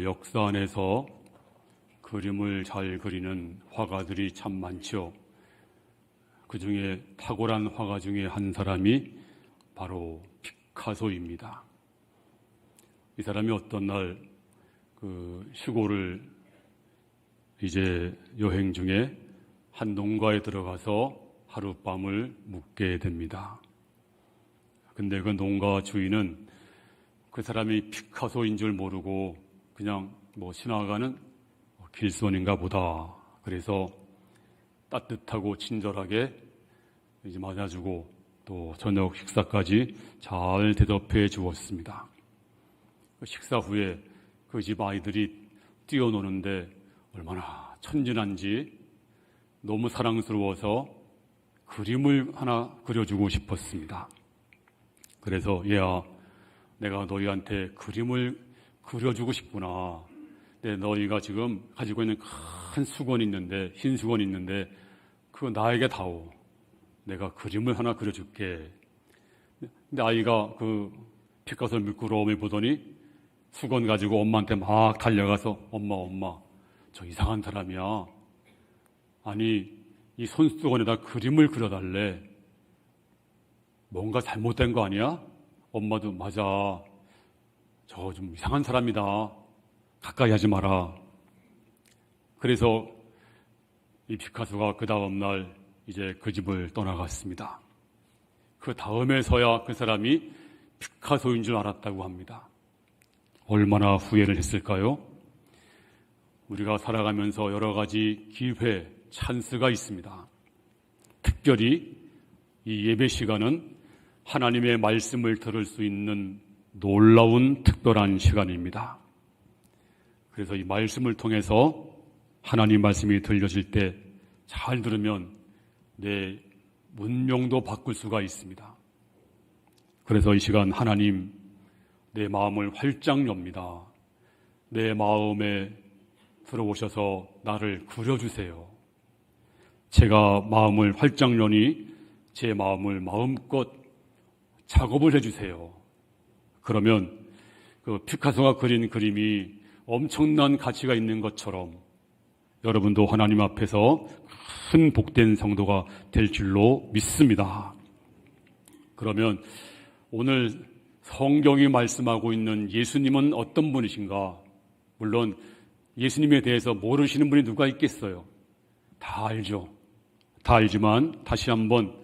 역사 안에서 그림을 잘 그리는 화가들이 참 많죠. 그 중에 탁월한 화가 중에 한 사람이 바로 피카소입니다. 이 사람이 어떤 날 시골을 이제 여행 중에 한 농가에 들어가서 하룻밤을 묵게 됩니다. 근데 그 농가 주인은 그 사람이 피카소인 줄 모르고 그냥 지나가는 길손인가 보다. 그래서 따뜻하고 친절하게 이제 맞아주고 또 저녁 식사까지 잘 대접해 주었습니다. 식사 후에 그 집 아이들이 뛰어노는데 얼마나 천진한지 너무 사랑스러워서 그림을 하나 그려주고 싶었습니다. 그래서 얘야, 내가 너희한테 그림을 그려주고 싶구나. 근데 너희가 지금 가지고 있는 큰 수건이 있는데, 흰 수건이 있는데 그거 나에게 다오. 내가 그림을 하나 그려줄게. 근데 아이가 그 피카소 미끄러움을 보더니 수건 가지고 엄마한테 막 달려가서 엄마, 저 이상한 사람이야. 아니, 이 손수건에다 그림을 그려달래. 뭔가 잘못된 거 아니야? 엄마도 맞아. 저 좀 이상한 사람이다. 가까이 하지 마라. 그래서 이 피카소가 그 다음날 이제 그 집을 떠나갔습니다. 그 다음에서야 그 사람이 피카소인 줄 알았다고 합니다. 얼마나 후회를 했을까요? 우리가 살아가면서 여러 가지 기회, 찬스가 있습니다. 특별히 이 예배 시간은 하나님의 말씀을 들을 수 있는 놀라운 특별한 시간입니다. 그래서 이 말씀을 통해서 하나님 말씀이 들려질 때 잘 들으면 내 문명도 바꿀 수가 있습니다. 그래서 이 시간 하나님, 내 마음을 활짝 엽니다. 내 마음에 들어오셔서 나를 그려주세요. 제가 마음을 활짝 여니 제 마음을 마음껏 작업을 해주세요. 그러면 그 피카소가 그린 그림이 엄청난 가치가 있는 것처럼 여러분도 하나님 앞에서 큰 복된 성도가 될 줄로 믿습니다. 그러면 오늘 성경이 말씀하고 있는 예수님은 어떤 분이신가? 물론 예수님에 대해서 모르시는 분이 누가 있겠어요? 다 알죠. 다 알지만 다시 한번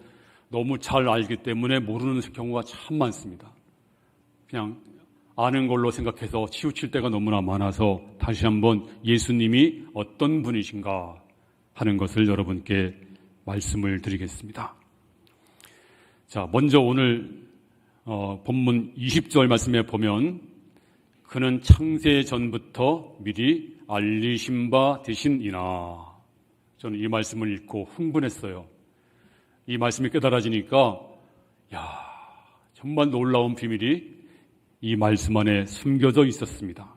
너무 잘 알기 때문에 모르는 경우가 참 많습니다. 그냥 아는 걸로 생각해서 치우칠 때가 너무나 많아서 다시 한번 예수님이 어떤 분이신가 하는 것을 여러분께 말씀을 드리겠습니다. 자, 먼저 오늘 본문 20절 말씀에 보면 그는 창세 전부터 미리 알리신 바 되신이나. 저는 이 말씀을 읽고 흥분했어요. 이 말씀이 깨달아지니까 정말 놀라운 비밀이 이 말씀 안에 숨겨져 있었습니다.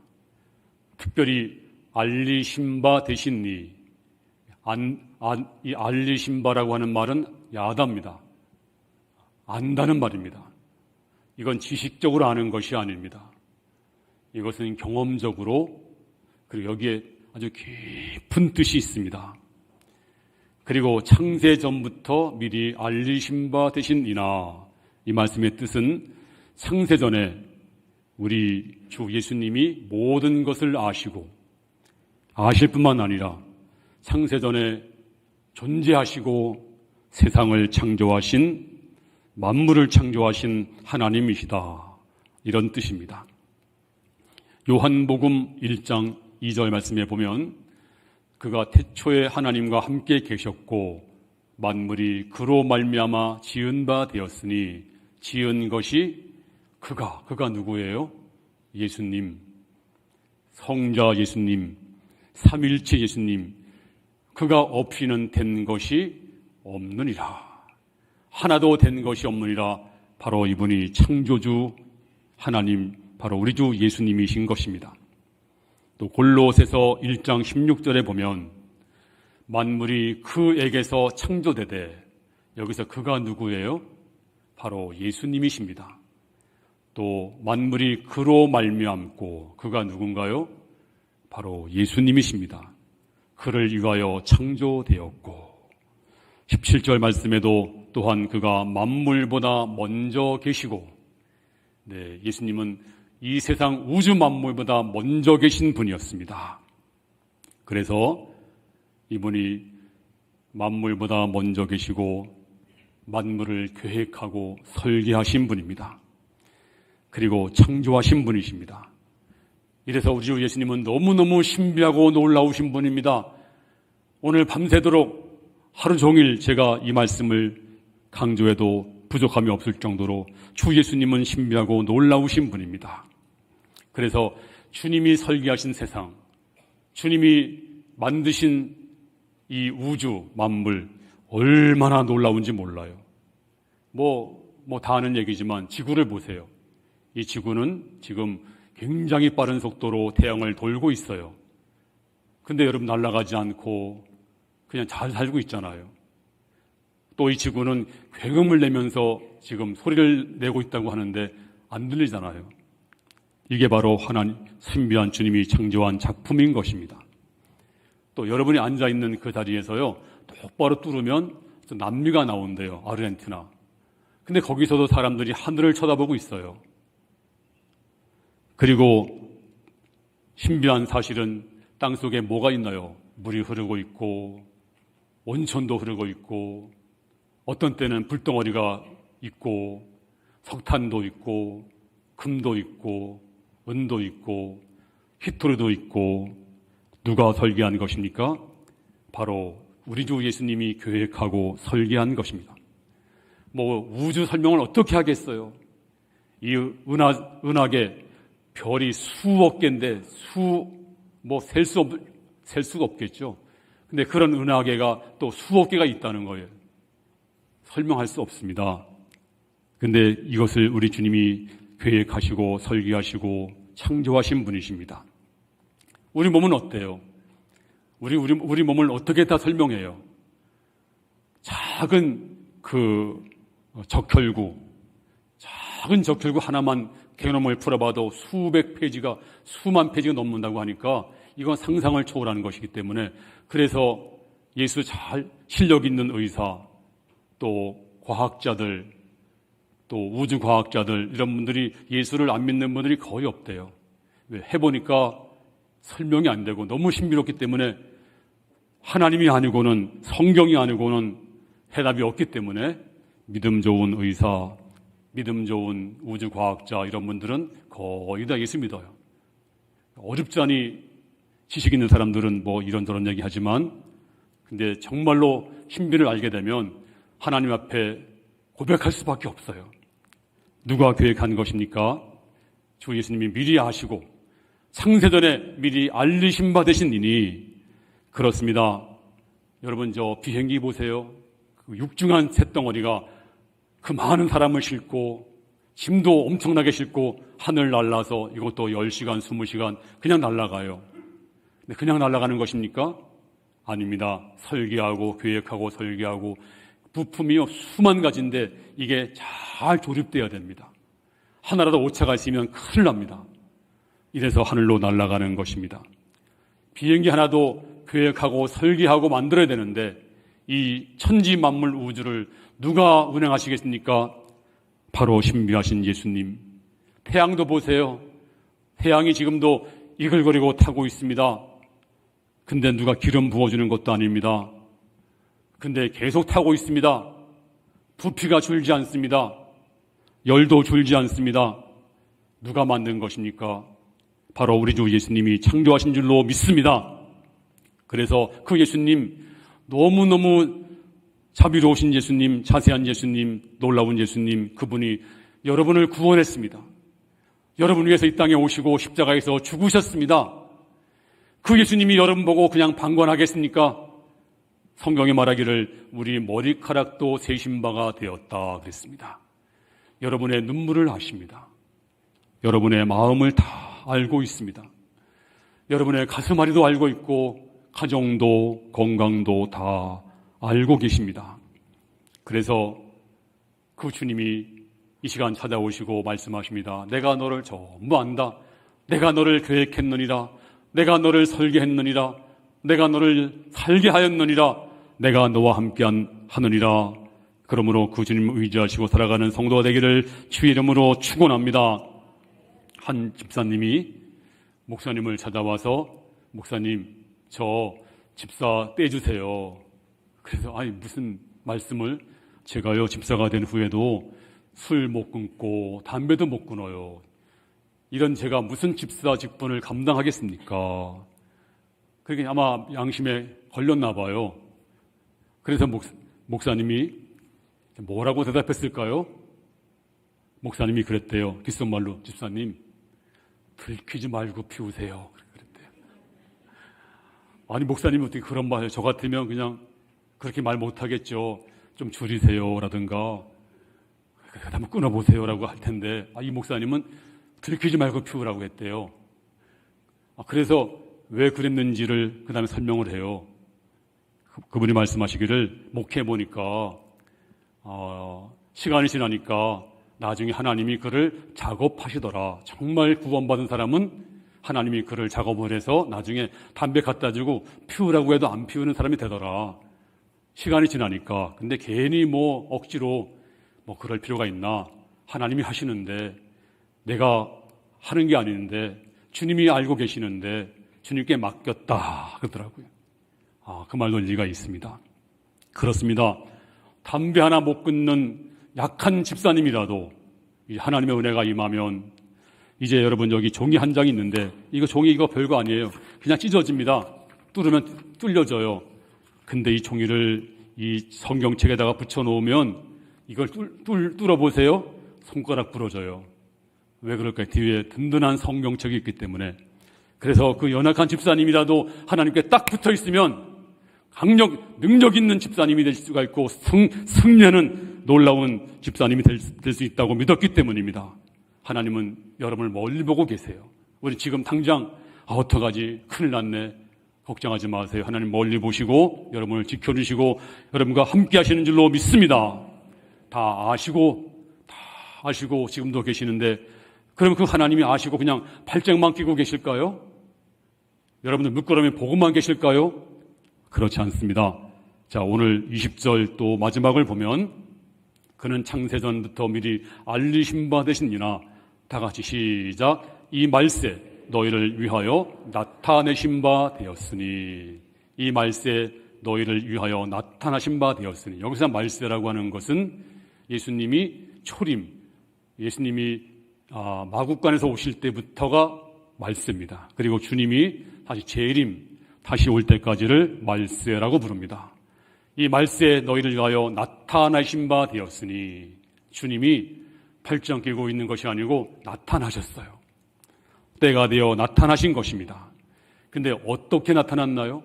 특별히 알리신 바 되신니. 이 알리신 바라고 하는 말은 야답니다. 안다는 말입니다. 이건 지식적으로 아는 것이 아닙니다. 이것은 경험적으로, 그리고 여기에 아주 깊은 뜻이 있습니다. 그리고 창세 전부터 미리 알리신 바 되신이나. 이 말씀의 뜻은 창세 전에 우리 주 예수님이 모든 것을 아시고 아실 뿐만 아니라 창세 전에 존재하시고 세상을 창조하신, 만물을 창조하신 하나님이시다. 이런 뜻입니다. 요한복음 1장 2절 말씀에 보면 그가 태초에 하나님과 함께 계셨고 만물이 그로 말미암아 지은 바 되었으니 지은 것이 그가 누구예요? 예수님, 성자 예수님, 삼일체 예수님. 그가 없이는 된 것이 없느니라. 하나도 된 것이 없느니라. 바로 이분이 창조주 하나님, 바로 우리 주 예수님이신 것입니다. 또 골로새서 1장 16절에 보면 만물이 그에게서 창조되되, 여기서 그가 누구예요? 바로 예수님이십니다. 또 만물이 그로 말미암고, 그가 누군가요? 바로 예수님이십니다. 그를 위하여 창조되었고, 17절 말씀에도 또한 그가 만물보다 먼저 계시고, 네, 예수님은 이 세상 우주 만물보다 먼저 계신 분이었습니다. 그래서 이분이 만물보다 먼저 계시고 만물을 계획하고 설계하신 분입니다. 그리고 창조하신 분이십니다. 이래서 우리 주 예수님은 너무너무 신비하고 놀라우신 분입니다. 오늘 밤새도록 하루 종일 제가 이 말씀을 강조해도 부족함이 없을 정도로 주 예수님은 신비하고 놀라우신 분입니다. 그래서 주님이 설계하신 세상, 주님이 만드신 이 우주 만물 얼마나 놀라운지 몰라요. 다 아는 얘기지만 지구를 보세요. 이 지구는 지금 굉장히 빠른 속도로 태양을 돌고 있어요. 근데 여러분, 날아가지 않고 그냥 잘 살고 있잖아요. 또 이 지구는 굉음을 내면서 지금 소리를 내고 있다고 하는데 안 들리잖아요. 이게 바로 하나님 신비한 주님이 창조한 작품인 것입니다. 또 여러분이 앉아있는 그 자리에서요, 똑바로 뚫으면 남미가 나온대요. 아르헨티나. 근데 거기서도 사람들이 하늘을 쳐다보고 있어요. 그리고 신비한 사실은 땅속에 뭐가 있나요? 물이 흐르고 있고 온천도 흐르고 있고 어떤 때는 불덩어리가 있고 석탄도 있고 금도 있고 은도 있고 히토르도 있고. 누가 설계한 것입니까? 바로 우리 주 예수님이 계획하고 설계한 것입니다. 우주 설명을 어떻게 하겠어요? 이 은하계 별이 수억 개인데 셀 수가 없겠죠. 근데 그런 은하계가 또 수억 개가 있다는 거예요. 설명할 수 없습니다. 근데 이것을 우리 주님이 계획하시고 설계하시고 창조하신 분이십니다. 우리 몸은 어때요? 우리 몸을 어떻게 다 설명해요? 작은 작은 적혈구 하나만 개념을 풀어봐도 수만 페이지가 넘는다고 하니까 이건 상상을 초월하는 것이기 때문에, 그래서 예수 잘 실력 있는 의사, 또 과학자들, 또 우주과학자들, 이런 분들이 예수를 안 믿는 분들이 거의 없대요. 해보니까 설명이 안 되고 너무 신비롭기 때문에 하나님이 아니고는, 성경이 아니고는 해답이 없기 때문에 믿음 좋은 의사, 믿음 좋은 우주과학자, 이런 분들은 거의 다 예수 믿어요. 어렵지 않이 지식 있는 사람들은 이런저런 얘기 하지만, 근데 정말로 신비를 알게 되면 하나님 앞에 고백할 수밖에 없어요. 누가 계획한 것입니까? 주 예수님이 미리 아시고 창세전에 미리 알리신 바 되신 이니 그렇습니다. 여러분, 비행기 보세요. 그 육중한 쇳덩어리가 그 많은 사람을 싣고 짐도 엄청나게 싣고 하늘 날라서 이것도 10시간, 20시간 그냥 날아가요. 근데 그냥 날아가는 것입니까? 아닙니다. 설계하고 계획하고 설계하고 부품이 수만 가지인데 이게 잘 조립되어야 됩니다. 하나라도 오차가 있으면 큰일 납니다. 이래서 하늘로 날아가는 것입니다. 비행기 하나도 계획하고 설계하고 만들어야 되는데 이 천지 만물 우주를 누가 운행하시겠습니까? 바로 신비하신 예수님. 태양도 보세요. 태양이 지금도 이글거리고 타고 있습니다. 근데 누가 기름 부어주는 것도 아닙니다. 근데 계속 타고 있습니다. 부피가 줄지 않습니다. 열도 줄지 않습니다. 누가 만든 것입니까? 바로 우리 주 예수님이 창조하신 줄로 믿습니다. 그래서 그 예수님, 너무너무 자비로우신 예수님, 자세한 예수님, 놀라운 예수님, 그분이 여러분을 구원했습니다. 여러분 위해서 이 땅에 오시고 십자가에서 죽으셨습니다. 그 예수님이 여러분 보고 그냥 방관하겠습니까? 성경에 말하기를 우리 머리카락도 세신 바가 되었다 그랬습니다. 여러분의 눈물을 아십니다. 여러분의 마음을 다 알고 있습니다. 여러분의 가슴앓이도 알고 있고 가정도 건강도 다 알고 계십니다. 그래서 그 주님이 이 시간 찾아오시고 말씀하십니다. 내가 너를 전부 안다. 내가 너를 계획했느니라. 내가 너를 설계했느니라. 내가 너를 살게 하였느니라. 내가 너와 함께 하느니라. 그러므로 그 주님 의지하시고 살아가는 성도가 되기를 주의 이름으로 축원합니다. 한 집사님이 목사님을 찾아와서 목사님 저 집사 떼주세요. 그래서 아니 무슨 말씀을, 제가요 집사가 된 후에도 술 못 끊고 담배도 못 끊어요. 이런 제가 무슨 집사 직분을 감당하겠습니까? 그게 아마 양심에 걸렸나 봐요. 그래서 목사님이 뭐라고 대답했을까요? 목사님이 그랬대요. 귓속말로 집사님 들키지 말고 피우세요. 그랬대요. 아니 목사님이 어떻게 그런 말을, 저 같으면 그냥 그렇게 말 못하겠죠. 좀 줄이세요 라든가 한번 끊어보세요 라고 할 텐데 이 목사님은 들키지 말고 피우라고 했대요. 그래서 왜 그랬는지를 그 다음에 설명을 해요. 그분이 말씀하시기를 목회해보니까 시간이 지나니까 나중에 하나님이 그를 작업하시더라. 정말 구원받은 사람은 하나님이 그를 작업을 해서 나중에 담배 갖다 주고 피우라고 해도 안 피우는 사람이 되더라. 시간이 지나니까. 근데 괜히 억지로 그럴 필요가 있나. 하나님이 하시는데 내가 하는 게 아닌데 주님이 알고 계시는데 주님께 맡겼다 그러더라고요. 그 말도 일리가 있습니다. 그렇습니다. 담배 하나 못 끊는 약한 집사님이라도 하나님의 은혜가 임하면, 이제 여러분 여기 종이 한 장이 있는데 이거 별거 아니에요. 그냥 찢어집니다. 뚫으면 뚫려져요. 근데 이 종이를 이 성경책에다가 붙여놓으면 이걸 뚫어보세요. 손가락 부러져요. 왜 그럴까요? 뒤에 든든한 성경책이 있기 때문에. 그래서 그 연약한 집사님이라도 하나님께 딱 붙어있으면 능력 있는 집사님이 될 수가 있고 승리하는 놀라운 집사님이 될 수 있다고 믿었기 때문입니다. 하나님은 여러분을 멀리 보고 계세요. 우리 지금 당장 어떡하지? 큰일 났네. 걱정하지 마세요. 하나님 멀리 보시고 여러분을 지켜주시고 여러분과 함께 하시는 줄로 믿습니다. 다 아시고 지금도 계시는데, 그럼 그 하나님이 아시고 그냥 발짝만 끼고 계실까요? 여러분들 묶어놓으면 보고만 계실까요? 그렇지 않습니다. 자, 오늘 20절 또 마지막을 보면 그는 창세전부터 미리 알리신 바 되시니라. 다 같이 시작. 이 말세 너희를 위하여 나타내신 바 되었으니. 이 말세 너희를 위하여 나타나신 바 되었으니. 여기서 말세라고 하는 것은 예수님이 초림, 예수님이 마국간에서 오실 때부터가 말세입니다. 그리고 주님이 다시 재림, 다시 올 때까지를 말세라고 부릅니다. 이 말세에 너희를 위하여 나타나신 바 되었으니, 주님이 팔짱 끼고 있는 것이 아니고 나타나셨어요. 때가 되어 나타나신 것입니다. 근데 어떻게 나타났나요?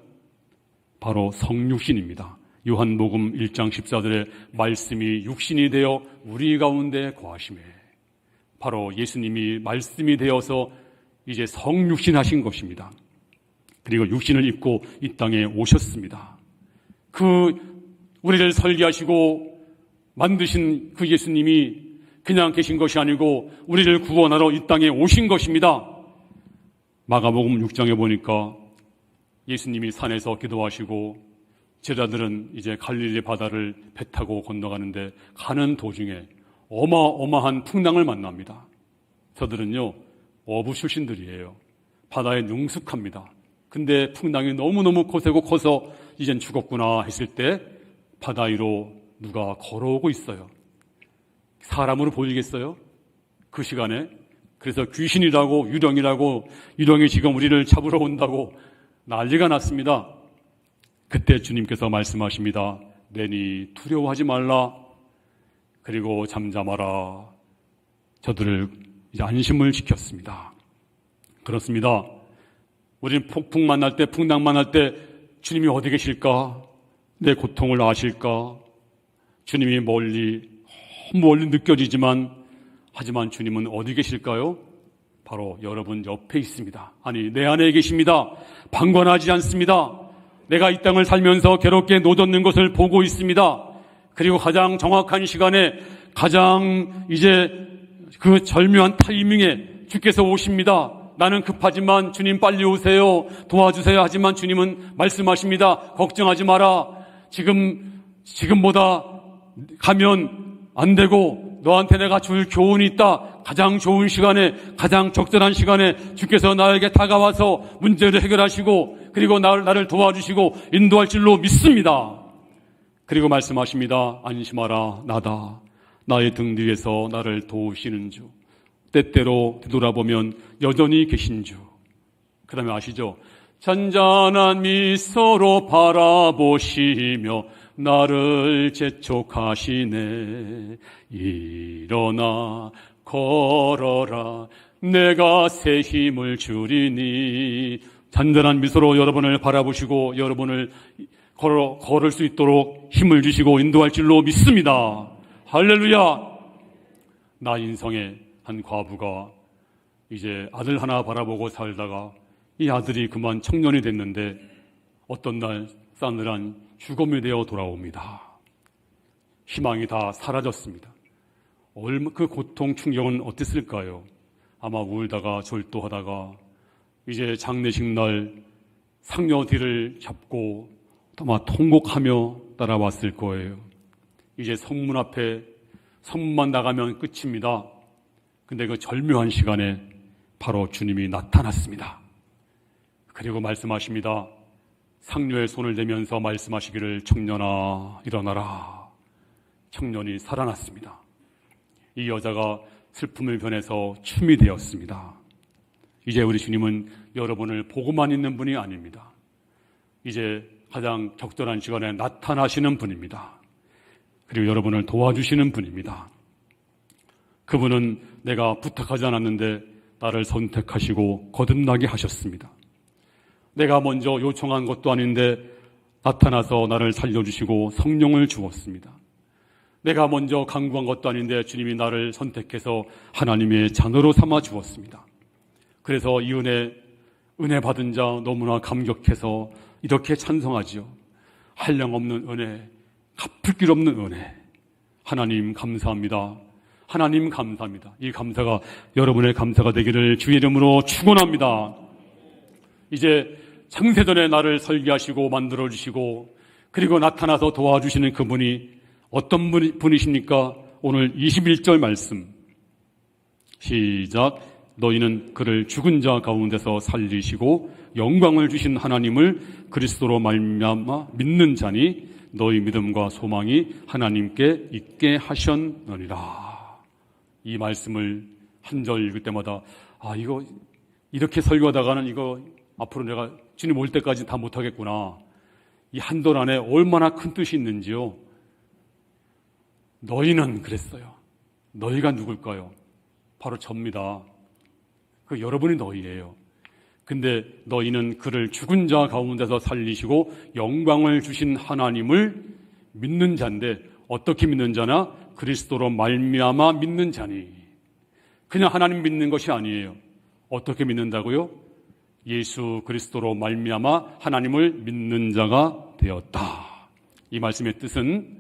바로 성육신입니다. 요한복음 1장 14절에 말씀이 육신이 되어 우리 가운데 거하시매. 바로 예수님이 말씀이 되어서 이제 성육신하신 것입니다. 그리고 육신을 입고 이 땅에 오셨습니다. 우리를 설계하시고 만드신 그 예수님이 그냥 계신 것이 아니고 우리를 구원하러 이 땅에 오신 것입니다. 마가복음 6장에 보니까 예수님이 산에서 기도하시고 제자들은 이제 갈릴리 바다를 배 타고 건너가는데 가는 도중에 어마어마한 풍랑을 만납니다. 저들은요 어부 출신들이에요. 바다에 능숙합니다. 근데 풍랑이 너무너무 거세고 커서 이젠 죽었구나 했을 때 바다 위로 누가 걸어오고 있어요. 사람으로 보이겠어요? 그 시간에. 그래서 귀신이라고 유령이 지금 우리를 잡으러 온다고 난리가 났습니다. 그때 주님께서 말씀하십니다. 내니 두려워하지 말라. 그리고 잠잠하라. 저들을 이제 안심을 시켰습니다. 그렇습니다. 우리는 폭풍 만날 때, 풍랑 만날 때 주님이 어디 계실까? 내 고통을 아실까? 주님이 멀리 느껴지지만, 하지만 주님은 어디 계실까요? 바로 여러분 옆에 있습니다. 아니, 내 안에 계십니다. 방관하지 않습니다. 내가 이 땅을 살면서 괴롭게 노젓는 것을 보고 있습니다. 그리고 가장 정확한 시간에 가장 이제 그 절묘한 타이밍에 주께서 오십니다. 나는 급하지만 주님 빨리 오세요. 도와주세요. 하지만 주님은 말씀하십니다. 걱정하지 마라. 지금보다 가면 안 되고 너한테 내가 줄 교훈이 있다. 가장 좋은 시간에, 가장 적절한 시간에 주께서 나에게 다가와서 문제를 해결하시고 그리고 나를 도와주시고 인도할 줄로 믿습니다. 그리고 말씀하십니다. 안심하라. 나다. 나의 등 뒤에서 나를 도우시는 주. 때때로 뒤돌아보면 여전히 계신 주. 그 다음에 아시죠? 잔잔한 미소로 바라보시며 나를 재촉하시네. 일어나 걸어라. 내가 새 힘을 주리니. 잔잔한 미소로 여러분을 바라보시고 여러분을 걸을 수 있도록 힘을 주시고 인도할 줄로 믿습니다. 할렐루야. 나 인성의 한 과부가 이제 아들 하나 바라보고 살다가 이 아들이 그만 청년이 됐는데 어떤 날 싸늘한 죽음이 되어 돌아옵니다. 희망이 다 사라졌습니다. 그 고통 충격은 어땠을까요? 아마 울다가 절도하다가 이제 장례식 날 상녀 뒤를 잡고 아마 통곡하며 따라왔을 거예요. 이제 성문 앞에 성문만 나가면 끝입니다. 근데 그 절묘한 시간에 바로 주님이 나타났습니다. 그리고 말씀하십니다. 상녀의 손을 대면서 말씀하시기를 청년아 일어나라. 청년이 살아났습니다. 이 여자가 슬픔을 변해서 춤이 되었습니다. 이제 우리 주님은 여러분을 보고만 있는 분이 아닙니다. 이제 가장 적절한 시간에 나타나시는 분입니다. 그리고 여러분을 도와주시는 분입니다. 그분은 내가 부탁하지 않았는데 나를 선택하시고 거듭나게 하셨습니다. 내가 먼저 요청한 것도 아닌데 나타나서 나를 살려주시고 성령을 주었습니다. 내가 먼저 간구한 것도 아닌데 주님이 나를 선택해서 하나님의 자녀로 삼아 주었습니다. 그래서 이 은혜 받은 자 너무나 감격해서 이렇게 찬송하지요. 한량없는 은혜, 갚을 길 없는 은혜. 하나님 감사합니다. 하나님 감사합니다. 이 감사가 여러분의 감사가 되기를 주의 이름으로 축원합니다. 이제 창세전에 나를 설계하시고 만들어주시고 그리고 나타나서 도와주시는 그분이 어떤 분이십니까? 오늘 21절 말씀 시작. 너희는 그를 죽은 자 가운데서 살리시고 영광을 주신 하나님을 그리스도로 말미암아 믿는 자니 너희 믿음과 소망이 하나님께 있게 하셨느니라. 이 말씀을 한 절 읽을 때마다 이거 이렇게 설교하다가는 이거 앞으로 내가 주님 올 때까지 다 못하겠구나. 이 한절 안에 얼마나 큰 뜻이 있는지요. 너희는 그랬어요. 너희가 누굴까요? 바로 접니다. 그 여러분이 너희예요. 근데 너희는 그를 죽은 자 가운데서 살리시고 영광을 주신 하나님을 믿는 자인데 어떻게 믿는 자나? 그리스도로 말미암아 믿는 자니. 그냥 하나님 믿는 것이 아니에요. 어떻게 믿는다고요? 예수 그리스도로 말미암아 하나님을 믿는 자가 되었다. 이 말씀의 뜻은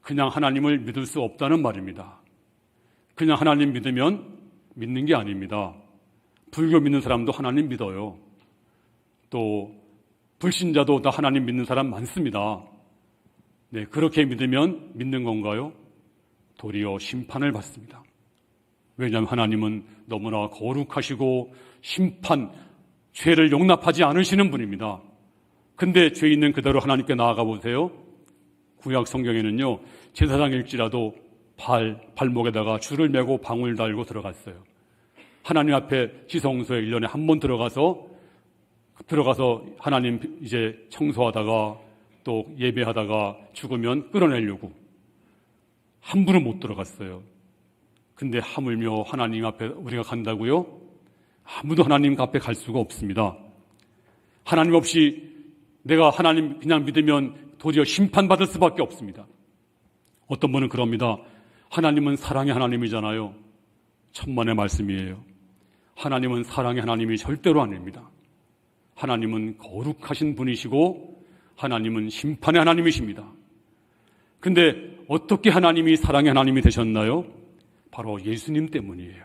그냥 하나님을 믿을 수 없다는 말입니다. 그냥 하나님 믿으면 믿는 게 아닙니다. 불교 믿는 사람도 하나님 믿어요. 또 불신자도 다 하나님 믿는 사람 많습니다. 네, 그렇게 믿으면 믿는 건가요? 도리어 심판을 받습니다. 왜냐하면 하나님은 너무나 거룩하시고 죄를 용납하지 않으시는 분입니다. 근데 죄 있는 그대로 하나님께 나아가 보세요. 구약 성경에는요, 제사장일지라도 발목에다가 줄을 매고 방울 달고 들어갔어요. 하나님 앞에 지성소에 1년에 한 번 들어가서 하나님 이제 청소하다가 또 예배하다가 죽으면 끌어내려고 함부로 못 들어갔어요. 근데 하물며 하나님 앞에 우리가 간다고요? 아무도 하나님 앞에 갈 수가 없습니다. 하나님 없이 내가 하나님 그냥 믿으면 도리어 심판받을 수밖에 없습니다. 어떤 분은 그럽니다. 하나님은 사랑의 하나님이잖아요. 천만의 말씀이에요. 하나님은 사랑의 하나님이 절대로 아닙니다. 하나님은 거룩하신 분이시고 하나님은 심판의 하나님이십니다. 근데 어떻게 하나님이 사랑의 하나님이 되셨나요? 바로 예수님 때문이에요.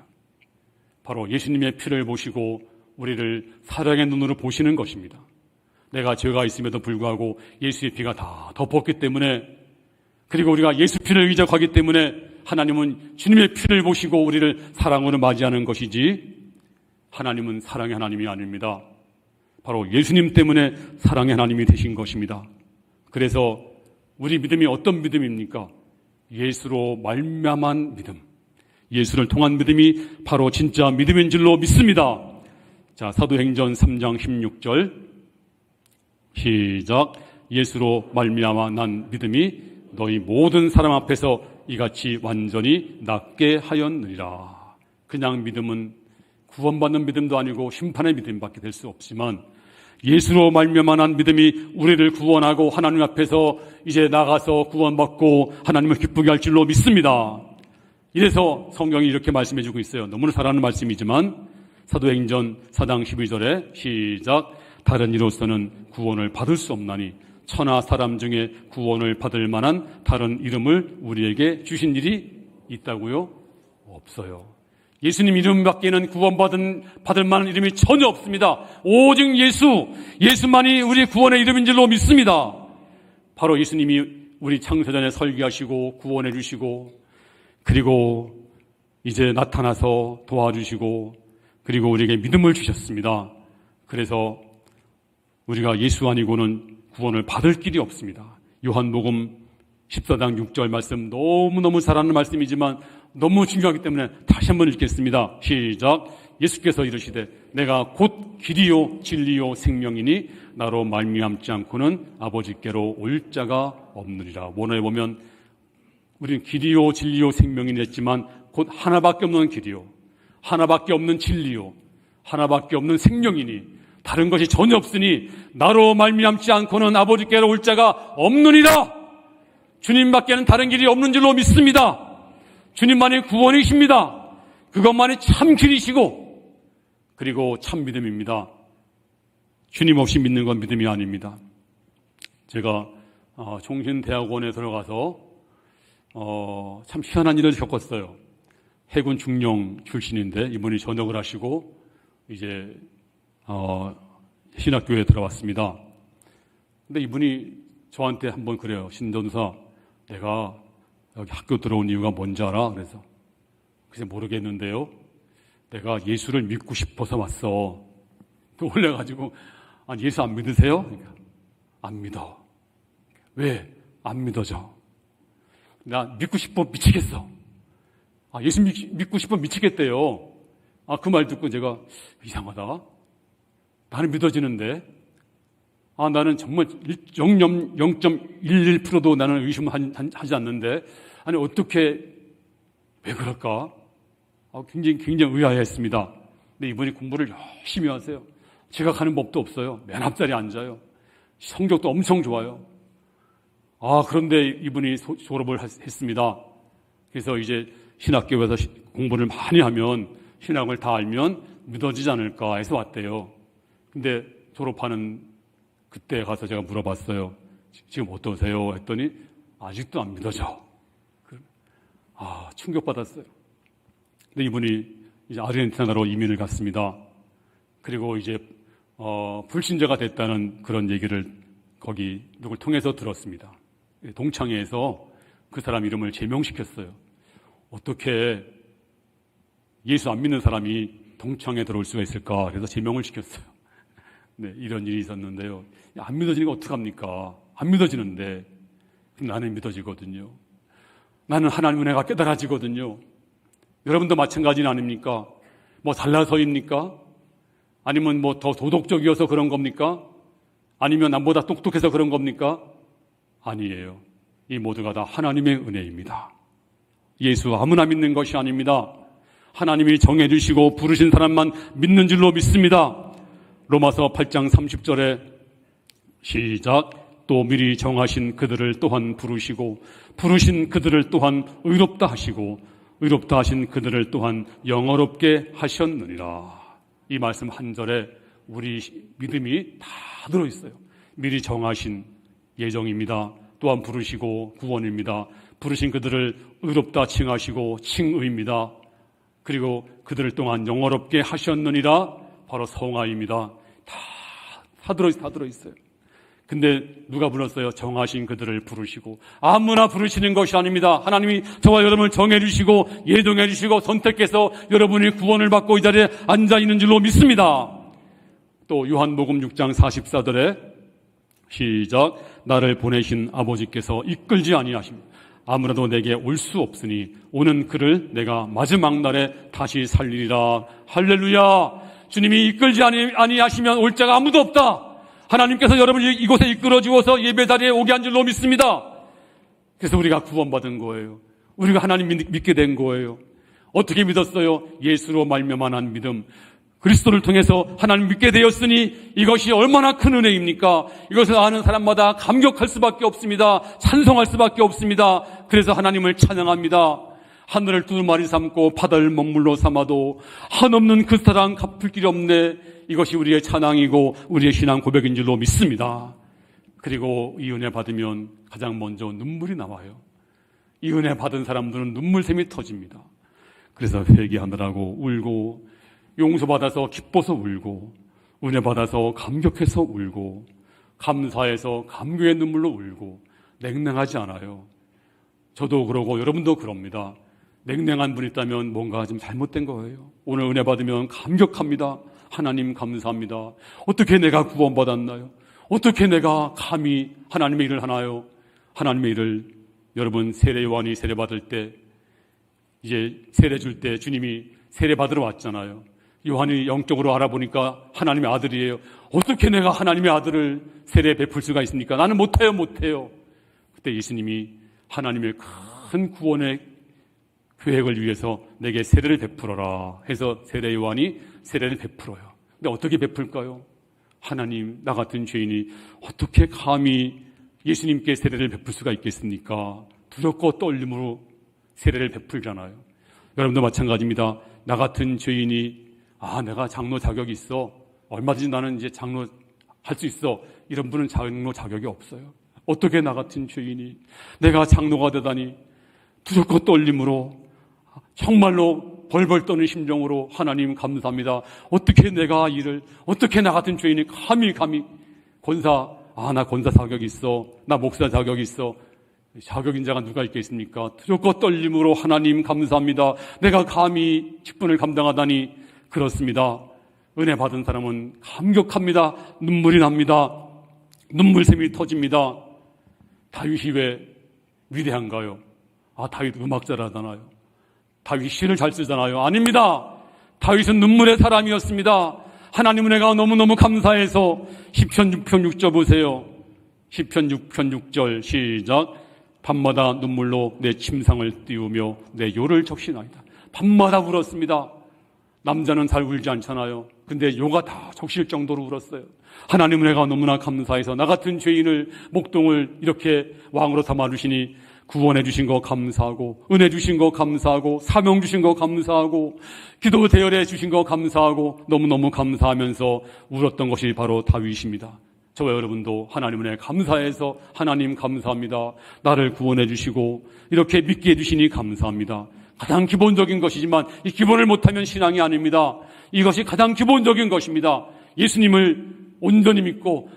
바로 예수님의 피를 보시고 우리를 사랑의 눈으로 보시는 것입니다. 내가 죄가 있음에도 불구하고 예수의 피가 다 덮었기 때문에, 그리고 우리가 예수 피를 의적하기 때문에 하나님은 주님의 피를 보시고 우리를 사랑으로 맞이하는 것이지, 하나님은 사랑의 하나님이 아닙니다. 바로 예수님 때문에 사랑의 하나님이 되신 것입니다. 그래서 우리 믿음이 어떤 믿음입니까? 예수로 말미암은 믿음, 예수를 통한 믿음이 바로 진짜 믿음인 줄로 믿습니다. 자, 사도행전 3장 16절 시작. 예수로 말미암아 난 믿음이 너희 모든 사람 앞에서 이같이 완전히 낫게 하였느니라. 그냥 믿음은 구원받는 믿음도 아니고 심판의 믿음밖에 될 수 없지만, 예수로 말미암아 난 믿음이 우리를 구원하고 하나님 앞에서 이제 나가서 구원받고 하나님을 기쁘게 할 줄로 믿습니다. 이래서 성경이 이렇게 말씀해 주고 있어요. 너무나 잘하는 말씀이지만 사도행전 4장 12절에 시작. 다른 이로서는 구원을 받을 수 없나니 천하 사람 중에 구원을 받을 만한 다른 이름을 우리에게 주신 일이 있다고요? 없어요. 예수님 이름밖에는 받을 만한 이름이 전혀 없습니다. 오직 예수만이 우리 구원의 이름인 줄로 믿습니다. 바로 예수님이 우리 창세전에 설계하시고 구원해 주시고, 그리고 이제 나타나서 도와주시고, 그리고 우리에게 믿음을 주셨습니다. 그래서 우리가 예수 아니고는 구원을 받을 길이 없습니다. 요한복음 14장 6절 말씀, 너무너무 잘하는 말씀이지만 너무 중요하기 때문에 다시 한번 읽겠습니다. 시작. 예수께서 이르시되 내가 곧 길이요 진리요 생명이니 나로 말미암지 않고는 아버지께로 올 자가 없느니라. 원어에 보면 우리는 길이요 진리요 생명이니 했지만 곧 하나밖에 없는 길이요, 하나밖에 없는 진리요, 하나밖에 없는 생명이니 다른 것이 전혀 없으니 나로 말미암지 않고는 아버지께로 올 자가 없느니라. 주님밖에는 다른 길이 없는 줄로 믿습니다. 주님만이 구원이십니다. 그것만이 참 길이시고, 그리고 참 믿음입니다. 주님 없이 믿는 건 믿음이 아닙니다. 제가 종신대학원에 들어가서 참 희한한 일을 겪었어요. 해군 중령 출신인데 이분이 전역을 하시고 이제 신학교에 들어왔습니다. 근데 이분이 저한테 한번 그래요. 신전사, 내가 여기 학교 들어온 이유가 뭔지 알아? 그래서 글쎄 모르겠는데요. 내가 예수를 믿고 싶어서 왔어. 또 올려가지고, 아니 예수 안 믿으세요? 그러니까, 안 믿어. 왜? 안 믿어져. 나 믿고 싶어 미치겠어. 예수 믿고 싶어 미치겠대요. 그 말 듣고 제가 이상하다. 나는 믿어지는데, 나는 정말 0.11%도 나는 의심하지 않는데, 아니 어떻게, 왜 그럴까? 굉장히 의아했습니다. 근데 이분이 공부를 열심히 하세요. 제가 가는 법도 없어요. 맨 앞자리에 앉아요. 성적도 엄청 좋아요. 그런데 이분이 졸업을 했습니다. 그래서 이제 신학교에서 공부를 많이 하면, 신학을 다 알면 믿어지지 않을까 해서 왔대요. 근데 졸업하는 그때 가서 제가 물어봤어요. 지금 어떠세요? 했더니 아직도 안 믿어져. 충격받았어요. 근데 이분이 이제 아르헨티나로 이민을 갔습니다. 그리고 이제 불신자가 됐다는 그런 얘기를 거기 누굴 통해서 들었습니다. 동창회에서 그 사람 이름을 제명시켰어요. 어떻게 예수 안 믿는 사람이 동창회에 들어올 수가 있을까? 그래서 제명을 시켰어요. 네, 이런 일이 있었는데요. 안 믿어지니까 어떡합니까? 안 믿어지는데. 나는 믿어지거든요. 나는 하나님 은혜가 깨달아지거든요. 여러분도 마찬가지는 아닙니까? 뭐 달라서입니까? 아니면 뭐 더 도덕적이어서 그런 겁니까? 아니면 남보다 똑똑해서 그런 겁니까? 아니에요. 이 모두가 다 하나님의 은혜입니다. 예수 아무나 믿는 것이 아닙니다. 하나님이 정해주시고 부르신 사람만 믿는 줄로 믿습니다. 로마서 8장 30절에 시작. 또 미리 정하신 그들을 또한 부르시고 부르신 그들을 또한 의롭다 하시고 의롭다 하신 그들을 또한 영어롭게 하셨느니라. 이 말씀 한 절에 우리 믿음이 다 들어있어요. 미리 정하신 예정입니다. 또한 부르시고 구원입니다. 부르신 그들을 의롭다 칭하시고 칭의입니다. 그리고 그들을 또한 영어롭게 하셨느니라 바로 성화입니다. 다 들어있어요. 근데 누가 불렀어요? 정하신 그들을 부르시고. 아무나 부르시는 것이 아닙니다. 하나님이 저와 여러분을 정해주시고 예정해주시고 선택해서 여러분이 구원을 받고 이 자리에 앉아있는 줄로 믿습니다. 또 요한복음 6장 44절에 시작. 나를 보내신 아버지께서 이끌지 아니하십니다. 아무라도 내게 올 수 없으니 오는 그를 내가 마지막 날에 다시 살리리라. 할렐루야. 주님이 이끌지 아니하시면 올 자가 아무도 없다. 하나님께서 여러분을 이곳에 이끌어 주어서 예배 자리에 오게 한 줄로 믿습니다. 그래서 우리가 구원받은 거예요. 우리가 하나님 믿게 된 거예요. 어떻게 믿었어요? 예수로 말미암아 믿음. 그리스도를 통해서 하나님 믿게 되었으니 이것이 얼마나 큰 은혜입니까? 이것을 아는 사람마다 감격할 수밖에 없습니다. 찬송할 수밖에 없습니다. 그래서 하나님을 찬양합니다. 하늘을 두루마리 삼고 바다를 먹물로 삼아도 한없는 그 사랑 갚을 길이 없네. 이것이 우리의 찬양이고 우리의 신앙 고백인 줄로 믿습니다. 그리고 이 은혜 받으면 가장 먼저 눈물이 나와요. 이 은혜 받은 사람들은 눈물샘이 터집니다. 그래서 회개하느라고 울고, 용서받아서 기뻐서 울고, 은혜 받아서 감격해서 울고, 감사해서 감격의 눈물로 울고, 냉랭하지 않아요. 저도 그러고 여러분도 그럽니다. 냉랭한 분이 있다면 뭔가 좀 잘못된 거예요. 오늘 은혜 받으면 감격합니다. 하나님 감사합니다. 어떻게 내가 구원받았나요? 어떻게 내가 감히 하나님의 일을 하나요? 하나님의 일을 여러분 세례 요한이 세례 받을 때 이제 세례 줄 때 주님이 세례 받으러 왔잖아요. 요한이 영적으로 알아보니까 하나님의 아들이에요. 어떻게 내가 하나님의 아들을 세례 베풀 수가 있습니까? 나는 못해요. 그때 예수님이 하나님의 큰 구원의 계획을 위해서 내게 세례를 베풀어라 해서 세례 요한이 세례를 베풀어요. 근데 어떻게 베풀까요? 하나님, 나 같은 죄인이 어떻게 감히 예수님께 세례를 베풀 수가 있겠습니까? 두렵고 떨림으로 세례를 베풀잖아요. 여러분도 마찬가지입니다. 나 같은 죄인이 내가 장로 자격이 있어. 얼마든지 나는 이제 장로 할 수 있어. 이런 분은 장로 자격이 없어요. 어떻게 나 같은 죄인이 내가 장로가 되다니 두렵고 떨림으로 정말로 벌벌 떠는 심정으로 하나님 감사합니다. 어떻게 내가 어떻게 나 같은 죄인이 감히 권사, 나 권사 자격이 있어. 나 목사 자격이 있어. 자격인 자가 누가 있겠습니까? 두렵고 떨림으로 하나님 감사합니다. 내가 감히 직분을 감당하다니. 그렇습니다. 은혜 받은 사람은 감격합니다. 눈물이 납니다. 눈물샘이 터집니다. 다윗이 왜 위대한가요? 다윗 음악자라잖아요. 다윗 시를 잘 쓰잖아요. 아닙니다. 다윗은 눈물의 사람이었습니다. 하나님 은혜가 너무너무 감사해서 시편 6편 6절 보세요. 시편 6편 6절 시작. 밤마다 눈물로 내 침상을 띄우며 내 요를 적시나이다. 밤마다 울었습니다. 남자는 잘 울지 않잖아요. 근데 요가 다 적실 정도로 울었어요. 하나님 은혜가 너무나 감사해서 나 같은 죄인을 목동을 이렇게 왕으로 삼아주시니 구원해 주신 거 감사하고, 은혜 주신 거 감사하고, 사명 주신 거 감사하고, 기도 대열해 주신 거 감사하고, 너무너무 감사하면서 울었던 것이 바로 다윗입니다. 저와 여러분도 하나님 은혜 감사해서 하나님 감사합니다. 나를 구원해 주시고 이렇게 믿게 해주시니 감사합니다. 가장 기본적인 것이지만 이 기본을 못하면 신앙이 아닙니다. 이것이 가장 기본적인 것입니다. 예수님을 온전히 믿고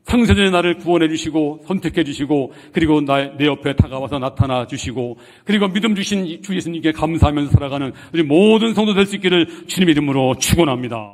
창세전에 나를 구원해 주시고 선택해 주시고 그리고 내 옆에 다가와서 나타나 주시고 그리고 믿음 주신 주 예수님께 감사하면서 살아가는 우리 모든 성도 될 수 있기를 주님의 이름으로 축원합니다.